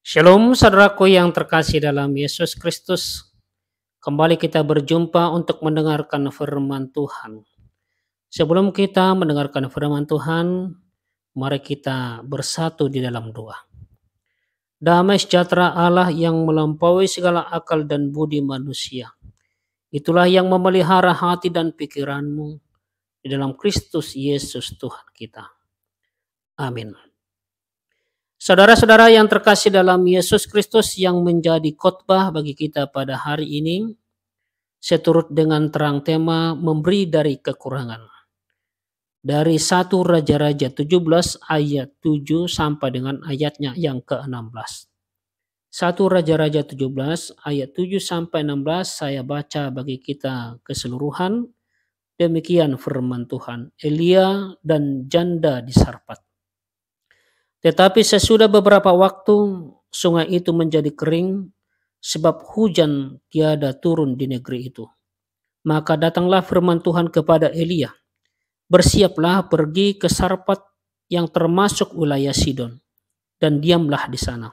Shalom saudaraku yang terkasih dalam Yesus Kristus. Kembali kita berjumpa untuk mendengarkan firman Tuhan. Sebelum kita mendengarkan firman Tuhan, mari kita bersatu di dalam doa. Damai sejahtera Allah yang melampaui segala akal dan budi manusia. Itulah yang memelihara hati dan pikiranmu di dalam Kristus Yesus Tuhan kita. Amin. Saudara-saudara yang terkasih dalam Yesus Kristus yang menjadi khotbah bagi kita pada hari ini, seturut dengan terang tema memberi dari kekurangan. Dari 1 Raja-Raja 17 ayat 7 sampai dengan ayatnya yang ke-16. 1 Raja-Raja 17 ayat 7 sampai 16 saya baca bagi kita keseluruhan. Demikian firman Tuhan. Elia dan janda di Sarfat. Tetapi sesudah beberapa waktu, sungai itu menjadi kering, sebab hujan tiada turun di negeri itu. Maka datanglah firman Tuhan kepada Elia, bersiaplah pergi ke Sarfat yang termasuk wilayah Sidon, dan diamlah di sana.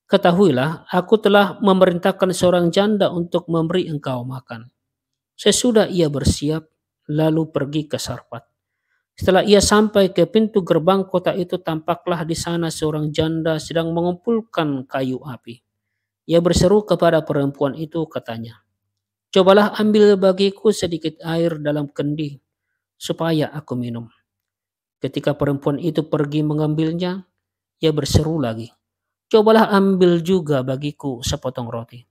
Ketahuilah, aku telah memerintahkan seorang janda untuk memberi engkau makan. Sesudah ia bersiap, lalu pergi ke Sarfat. Setelah ia sampai ke pintu gerbang kota itu, tampaklah di sana seorang janda sedang mengumpulkan kayu api. Ia berseru kepada perempuan itu, katanya, "Cobalah ambil bagiku sedikit air dalam kendi, supaya aku minum." Ketika perempuan itu pergi mengambilnya, ia berseru lagi, "Cobalah ambil juga bagiku sepotong roti."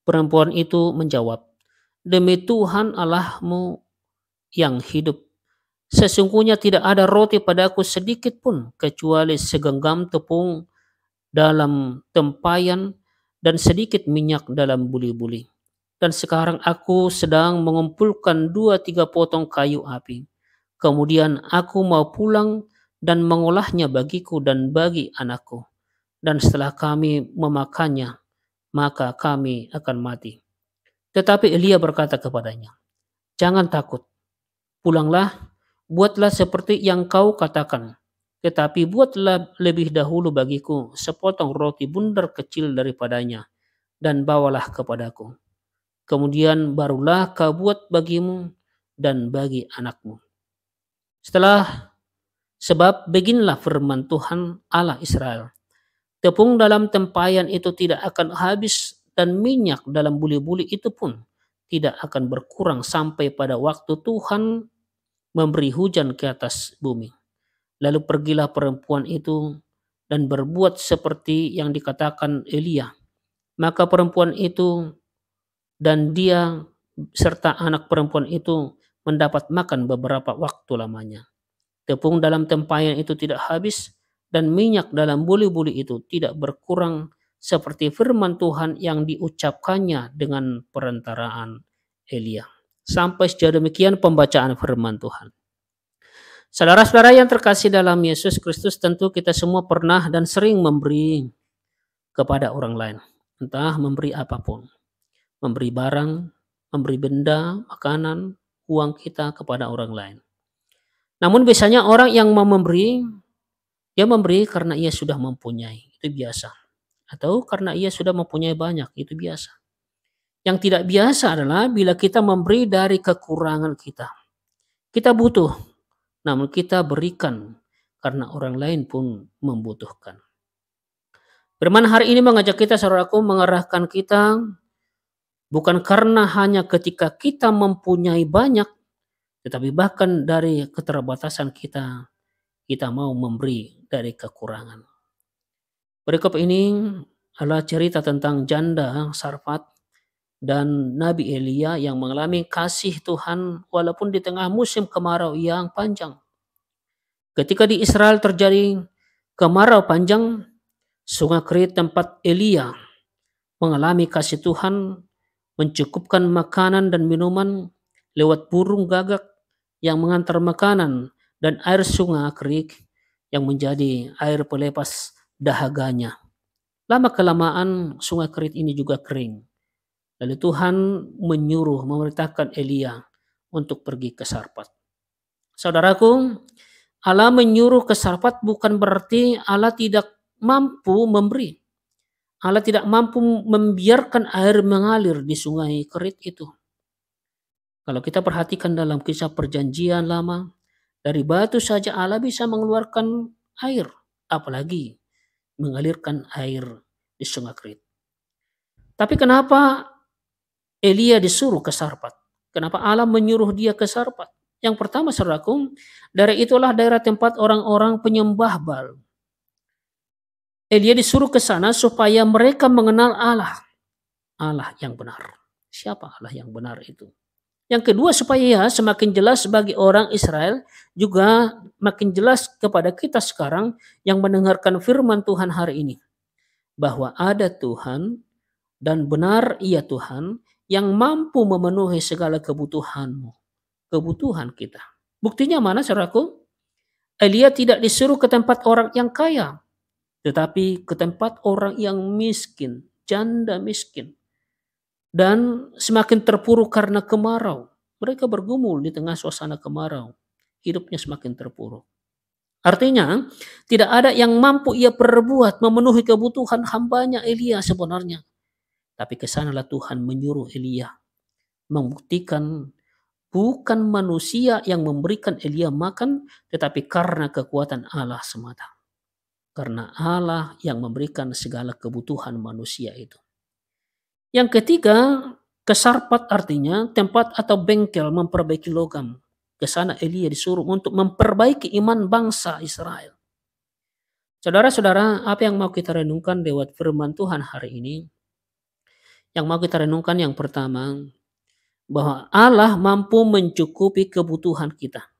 Perempuan itu menjawab, "Demi Tuhan Allahmu yang hidup, sesungguhnya tidak ada roti padaku sedikit pun, kecuali segenggam tepung dalam tempayan dan sedikit minyak dalam buli-buli. Dan sekarang aku sedang mengumpulkan 2-3 potong kayu api. Kemudian aku mau pulang dan mengolahnya bagiku dan bagi anakku. Dan setelah kami memakannya, maka kami akan mati." Tetapi Elia berkata kepadanya, "Jangan takut, pulanglah, buatlah seperti yang kau katakan. Tetapi buatlah lebih dahulu bagiku sepotong roti bundar kecil daripadanya, dan bawalah kepadaku. Kemudian barulah kau buat bagimu dan bagi anakmu. Sebab beginilah firman Tuhan Allah Israel. Tepung dalam tempayan itu tidak akan habis, dan minyak dalam buli-buli itu pun tidak akan berkurang sampai pada waktu Tuhan memberi hujan ke atas bumi." Lalu pergilah perempuan itu dan berbuat seperti yang dikatakan Elia. Maka perempuan itu dan dia serta anak perempuan itu mendapat makan beberapa waktu lamanya. Tepung dalam tempayan itu tidak habis, dan minyak dalam buli-buli itu tidak berkurang, seperti firman Tuhan yang diucapkannya dengan perantaraan Elia. Sampai sejauh demikian pembacaan firman Tuhan. Saudara-saudara yang terkasih dalam Yesus Kristus, tentu kita semua pernah dan sering memberi kepada orang lain. Entah memberi apapun. Memberi barang, memberi benda, makanan, uang kita kepada orang lain. Namun biasanya orang yang mau memberi, dia memberi karena ia sudah mempunyai. Itu biasa. Atau karena ia sudah mempunyai banyak. Itu biasa. Yang tidak biasa adalah bila kita memberi dari kekurangan kita. Kita butuh, namun kita berikan karena orang lain pun membutuhkan. Firman hari ini mengajak kita, saudaraku, mengarahkan kita bukan karena hanya ketika kita mempunyai banyak, tetapi bahkan dari keterbatasan kita, kita mau memberi dari kekurangan. Berikut ini adalah cerita tentang janda Sarfat dan Nabi Elia yang mengalami kasih Tuhan walaupun di tengah musim kemarau yang panjang. Ketika di Israel terjadi kemarau panjang, sungai Kerit tempat Elia mengalami kasih Tuhan mencukupkan makanan dan minuman lewat burung gagak yang mengantar makanan dan air sungai Kerit yang menjadi air pelepas dahaganya. Lama kelamaan sungai Kerit ini juga kering. Lalu Tuhan memerintahkan Elia untuk pergi ke Sarfat. Saudaraku, Allah menyuruh ke Sarfat bukan berarti Allah tidak mampu memberi. Allah tidak mampu membiarkan air mengalir di sungai kerit itu. Kalau kita perhatikan dalam kisah perjanjian lama, dari batu saja Allah bisa mengeluarkan air, apalagi mengalirkan air di sungai kerit. Tapi kenapa Elia disuruh ke Sarpat? Kenapa Allah menyuruh dia ke Sarpat? Yang pertama, saudaraku, dari itulah daerah tempat orang-orang penyembah Baal. Elia disuruh ke sana supaya mereka mengenal Allah. Allah yang benar. Siapa Allah yang benar itu? Yang kedua, supaya semakin jelas bagi orang Israel, juga makin jelas kepada kita sekarang yang mendengarkan firman Tuhan hari ini. Bahwa ada Tuhan dan benar ia Tuhan yang mampu memenuhi segala kebutuhanmu. Kebutuhan kita. Buktinya mana, saudaraku? Elia tidak disuruh ke tempat orang yang kaya, tetapi ke tempat orang yang miskin, janda miskin. Dan semakin terpuruk karena kemarau. Mereka bergumul di tengah suasana kemarau. Hidupnya semakin terpuruk. Artinya, tidak ada yang mampu ia perbuat memenuhi kebutuhan hambanya Elia sebenarnya. Tapi kesanalah Tuhan menyuruh Elia. Membuktikan bukan manusia yang memberikan Elia makan, tetapi karena kekuatan Allah semata. Karena Allah yang memberikan segala kebutuhan manusia itu. Yang ketiga, ke Sarpat artinya tempat atau bengkel memperbaiki logam. Ke sana Elia disuruh untuk memperbaiki iman bangsa Israel. Saudara-saudara, apa yang mau kita renungkan lewat firman Tuhan hari ini? Yang mau kita renungkan yang pertama, bahwa Allah mampu mencukupi kebutuhan kita.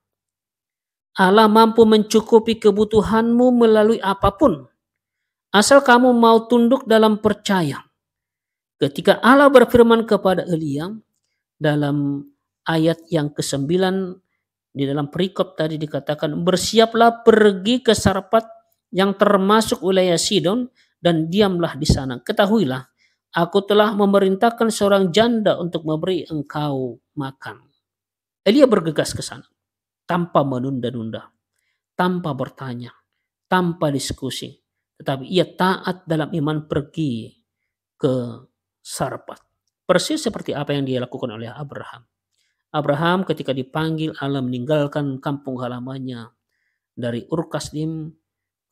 Allah mampu mencukupi kebutuhanmu melalui apapun. Asal kamu mau tunduk dalam percaya. Ketika Allah berfirman kepada Elia dalam ayat yang ke-9 di dalam perikop tadi dikatakan, bersiaplah pergi ke Sarpat yang termasuk wilayah Sidon dan diamlah di sana. Ketahuilah, aku telah memerintahkan seorang janda untuk memberi engkau makan. Elia bergegas ke sana tanpa menunda-nunda, tanpa bertanya, tanpa diskusi. Tetapi ia taat dalam iman pergi ke Sarpat. Persis seperti apa yang dia lakukan oleh Abraham. Abraham ketika dipanggil Allah meninggalkan kampung halamannya dari Ur Kasdim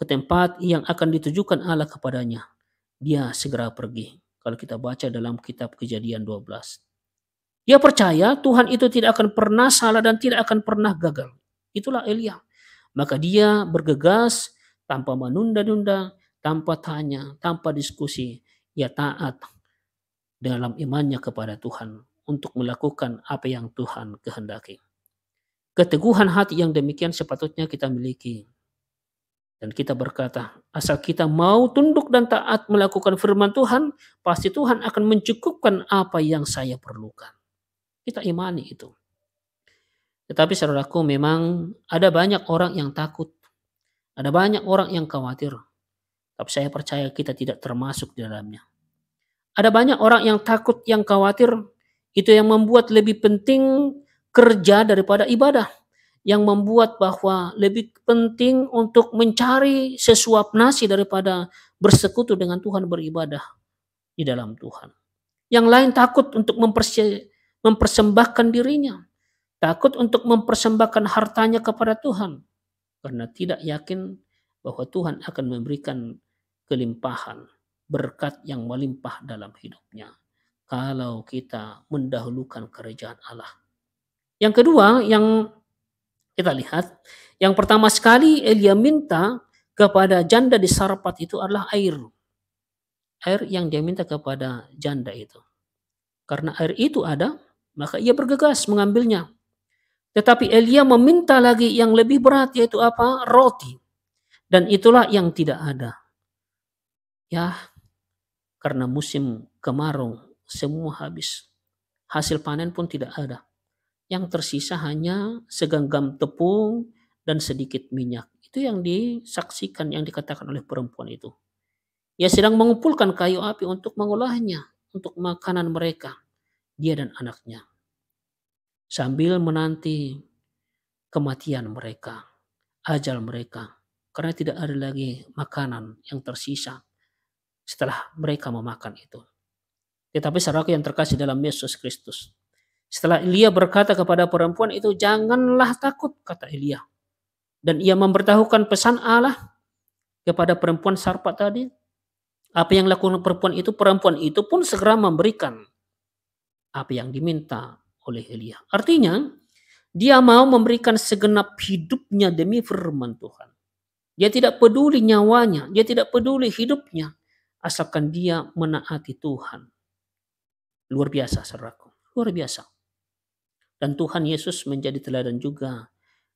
ke tempat yang akan ditujukan Allah kepadanya. Dia segera pergi. Kalau kita baca dalam kitab Kejadian 12. Dia percaya Tuhan itu tidak akan pernah salah dan tidak akan pernah gagal. Itulah Elia. Maka dia bergegas tanpa menunda-nunda, tanpa tanya, tanpa diskusi. Ia taat dalam imannya kepada Tuhan untuk melakukan apa yang Tuhan kehendaki. Keteguhan hati yang demikian sepatutnya kita miliki. Dan kita berkata, asal kita mau tunduk dan taat melakukan firman Tuhan, pasti Tuhan akan mencukupkan apa yang saya perlukan. Kita imani itu. Tetapi saudaraku, memang ada banyak orang yang takut. Ada banyak orang yang khawatir. Tapi saya percaya kita tidak termasuk di dalamnya. Ada banyak orang yang takut, yang khawatir. Itu yang membuat lebih penting kerja daripada ibadah. Yang membuat bahwa lebih penting untuk mencari sesuap nasi daripada bersekutu dengan Tuhan, beribadah di dalam Tuhan. Yang lain takut untuk mempersembahkan dirinya. Takut untuk mempersembahkan hartanya kepada Tuhan. Karena tidak yakin bahwa Tuhan akan memberikan kelimpahan, berkat yang melimpah dalam hidupnya. Kalau kita mendahulukan kerajaan Allah. Yang kedua yang kita lihat, yang pertama sekali Elia minta kepada janda di Sarpat itu adalah air. Air yang dia minta kepada janda itu. Karena air itu ada, maka ia bergegas mengambilnya. Tetapi Elia meminta lagi yang lebih berat, yaitu apa? Roti. Dan itulah yang tidak ada. Ya, karena musim kemarau semua habis. Hasil panen pun tidak ada. Yang tersisa hanya segenggam tepung dan sedikit minyak. Itu yang disaksikan, yang dikatakan oleh perempuan itu. Ia sedang mengumpulkan kayu api untuk mengolahnya, untuk makanan mereka, dia dan anaknya. Sambil menanti kematian mereka, ajal mereka. Karena tidak ada lagi makanan yang tersisa. setelah mereka memakan itu. Tetapi saudaraku yang terkasih dalam Yesus Kristus, setelah Elia berkata kepada perempuan itu, "Janganlah takut," kata Elia. Dan ia memberitahukan pesan Allah kepada perempuan Sarpat tadi. Apa yang lakukan perempuan itu pun segera memberikan apa yang diminta oleh Elia. Artinya, dia mau memberikan segenap hidupnya demi firman Tuhan. Dia tidak peduli nyawanya, dia tidak peduli hidupnya, asalkan dia menaati Tuhan. Luar biasa, saudaraku. Luar biasa. Dan Tuhan Yesus menjadi teladan juga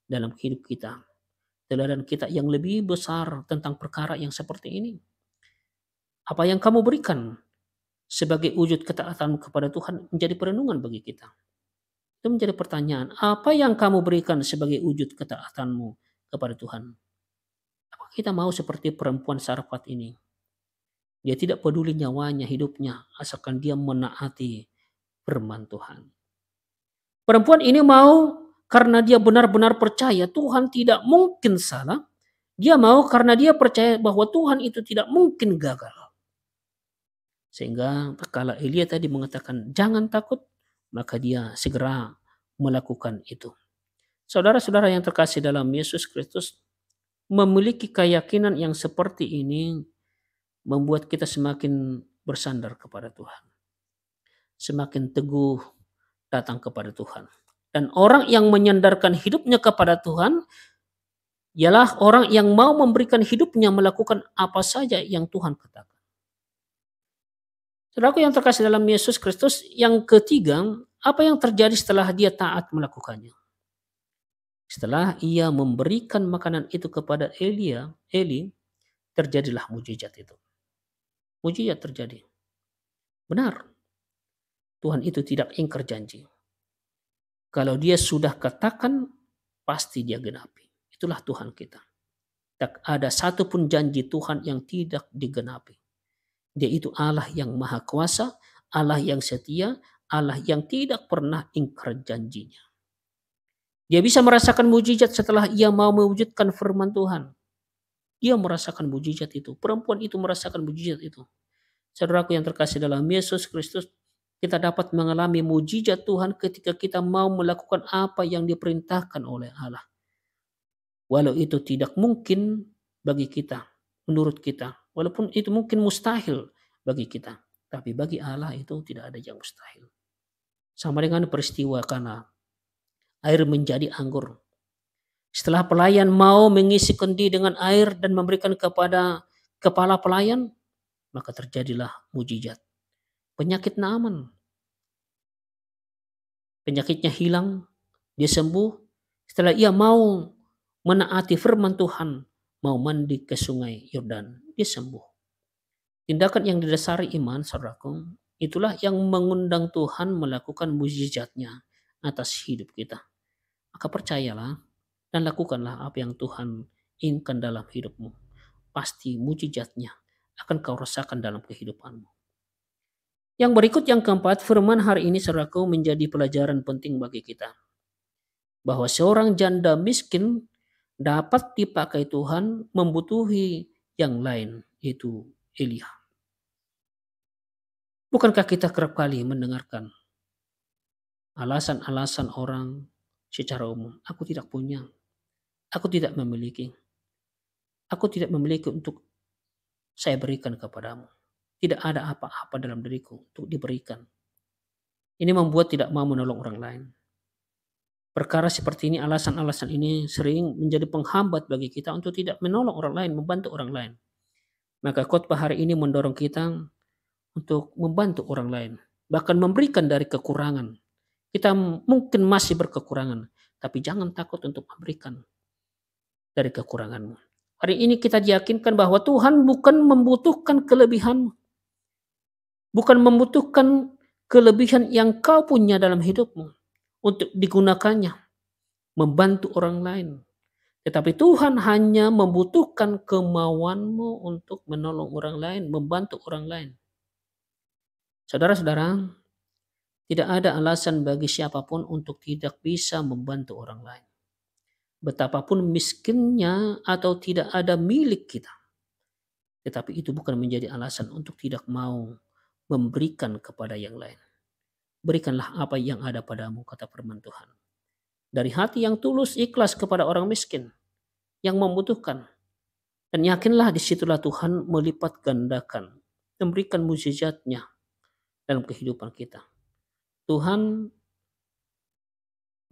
dalam hidup kita. Teladan kita yang lebih besar tentang perkara yang seperti ini. Apa yang kamu berikan sebagai wujud ketaatan kepada Tuhan menjadi perenungan bagi kita. Itu menjadi pertanyaan, apa yang kamu berikan sebagai wujud ketaatanmu kepada Tuhan? Apa kita mau seperti perempuan Sarfat ini? Dia tidak peduli nyawanya, hidupnya, asalkan dia menaati firman Tuhan. Perempuan ini mau karena dia benar-benar percaya Tuhan tidak mungkin salah. Dia mau karena dia percaya bahwa Tuhan itu tidak mungkin gagal. Sehingga kala Elia tadi mengatakan jangan takut, maka dia segera melakukan itu. Saudara-saudara yang terkasih dalam Yesus Kristus, memiliki keyakinan yang seperti ini membuat kita semakin bersandar kepada Tuhan. Semakin teguh datang kepada Tuhan. Dan orang yang menyandarkan hidupnya kepada Tuhan ialah orang yang mau memberikan hidupnya melakukan apa saja yang Tuhan katakan. Saudaraku yang terkasih dalam Yesus Kristus, yang ketiga, apa yang terjadi setelah dia taat melakukannya? Setelah ia memberikan makanan itu kepada Eli, terjadilah mujizat itu. Mujizat terjadi. Benar. Tuhan itu tidak ingkar janji. Kalau dia sudah katakan, pasti dia genapi. Itulah Tuhan kita. Tak ada satupun janji Tuhan yang tidak digenapi. Dia itu Allah yang maha kuasa, Allah yang setia, Allah yang tidak pernah ingkar janjinya. Dia bisa merasakan mujizat setelah ia mau mewujudkan firman Tuhan. Dia merasakan mujizat itu. Perempuan itu merasakan mujizat itu. Saudaraku yang terkasih dalam Yesus Kristus, kita dapat mengalami mujizat Tuhan ketika kita mau melakukan apa yang diperintahkan oleh Allah. Walau itu tidak mungkin bagi kita, menurut kita. Walaupun itu mungkin mustahil bagi kita. Tapi bagi Allah itu tidak ada yang mustahil. Sama dengan peristiwa Kana. Air menjadi anggur. Setelah pelayan mau mengisi kendi dengan air dan memberikan kepada kepala pelayan, maka terjadilah mujizat. Penyakit Naaman. Penyakitnya hilang, dia sembuh. Setelah ia mau menaati firman Tuhan, mau mandi ke sungai Yordan, dia sembuh. Tindakan yang didasari iman, saudaraku, itulah yang mengundang Tuhan melakukan mujizatnya atas hidup kita. Maka percayalah dan lakukanlah apa yang Tuhan inginkan dalam hidupmu. Pasti mujizatnya akan kau rasakan dalam kehidupanmu. Yang berikut yang keempat, firman hari ini saudaraku menjadi pelajaran penting bagi kita. Bahwa seorang janda miskin dapat dipakai Tuhan membutuhi yang lain, yaitu Elia. Bukankah kita kerap kali mendengarkan alasan-alasan orang secara umum, aku tidak punya, aku tidak memiliki, aku tidak memiliki untuk saya berikan kepadamu. Tidak ada apa-apa dalam diriku untuk diberikan. Ini membuat tidak mau menolong orang lain. Perkara seperti ini, alasan-alasan ini sering menjadi penghambat bagi kita untuk tidak menolong orang lain, membantu orang lain. Maka khotbah hari ini mendorong kita untuk membantu orang lain. Bahkan memberikan dari kekurangan. Kita mungkin masih berkekurangan, tapi jangan takut untuk memberikan dari kekuranganmu. Hari ini kita diyakinkan bahwa Tuhan bukan membutuhkan kelebihanmu. Bukan membutuhkan kelebihan yang kau punya dalam hidupmu untuk digunakannya membantu orang lain. Tetapi Tuhan hanya membutuhkan kemauanmu untuk menolong orang lain, membantu orang lain. Saudara-saudara, tidak ada alasan bagi siapapun untuk tidak bisa membantu orang lain. Betapapun miskinnya atau tidak ada milik kita. Tetapi itu bukan menjadi alasan untuk tidak mau memberikan kepada yang lain. Berikanlah apa yang ada padamu, kata firman Tuhan. Dari hati yang tulus ikhlas kepada orang miskin yang membutuhkan. Dan yakinlah disitulah Tuhan melipat gandakan, memberikan mukjizatnya dalam kehidupan kita. Tuhan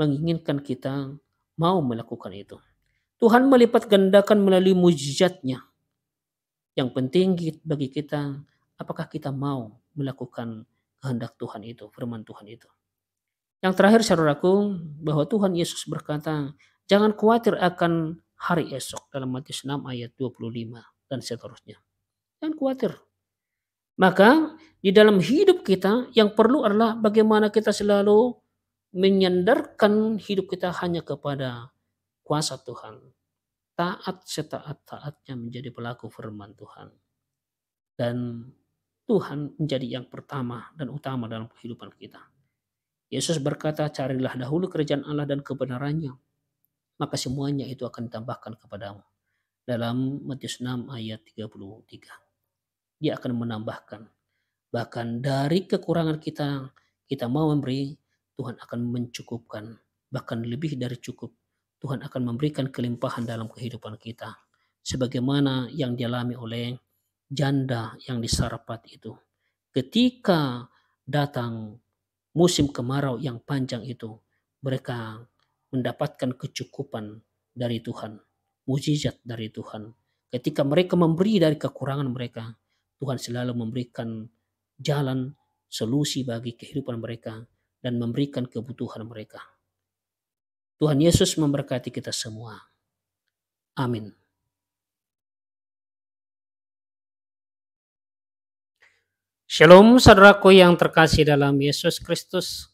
menginginkan kita mau melakukan itu. Tuhan melipat gandakan melalui mukjizatnya. Yang penting bagi kita, apakah kita mau melakukan kehendak Tuhan itu, firman Tuhan itu. Yang terakhir saudaraku, bahwa Tuhan Yesus berkata, jangan khawatir akan hari esok, dalam Matius 6 ayat 25 dan seterusnya. Jangan khawatir. Maka di dalam hidup kita yang perlu adalah bagaimana kita selalu menyandarkan hidup kita hanya kepada kuasa Tuhan. Taat setaat-taatnya menjadi pelaku firman Tuhan. Dan Tuhan menjadi yang pertama dan utama dalam kehidupan kita. Yesus berkata, carilah dahulu kerajaan Allah dan kebenarannya, maka semuanya itu akan ditambahkan kepadamu. Dalam Matius 6 ayat 33. Dia akan menambahkan. Bahkan dari kekurangan kita, kita mau memberi, Tuhan akan mencukupkan. Bahkan lebih dari cukup. Tuhan akan memberikan kelimpahan dalam kehidupan kita. Sebagaimana yang dialami oleh janda yang di Sareptat itu. Ketika datang musim kemarau yang panjang itu, mereka mendapatkan kecukupan dari Tuhan, mukjizat dari Tuhan. Ketika mereka memberi dari kekurangan mereka, Tuhan selalu memberikan jalan, solusi bagi kehidupan mereka, dan memberikan kebutuhan mereka. Tuhan Yesus memberkati kita semua. Amin. Shalom saudaraku yang terkasih dalam Yesus Kristus.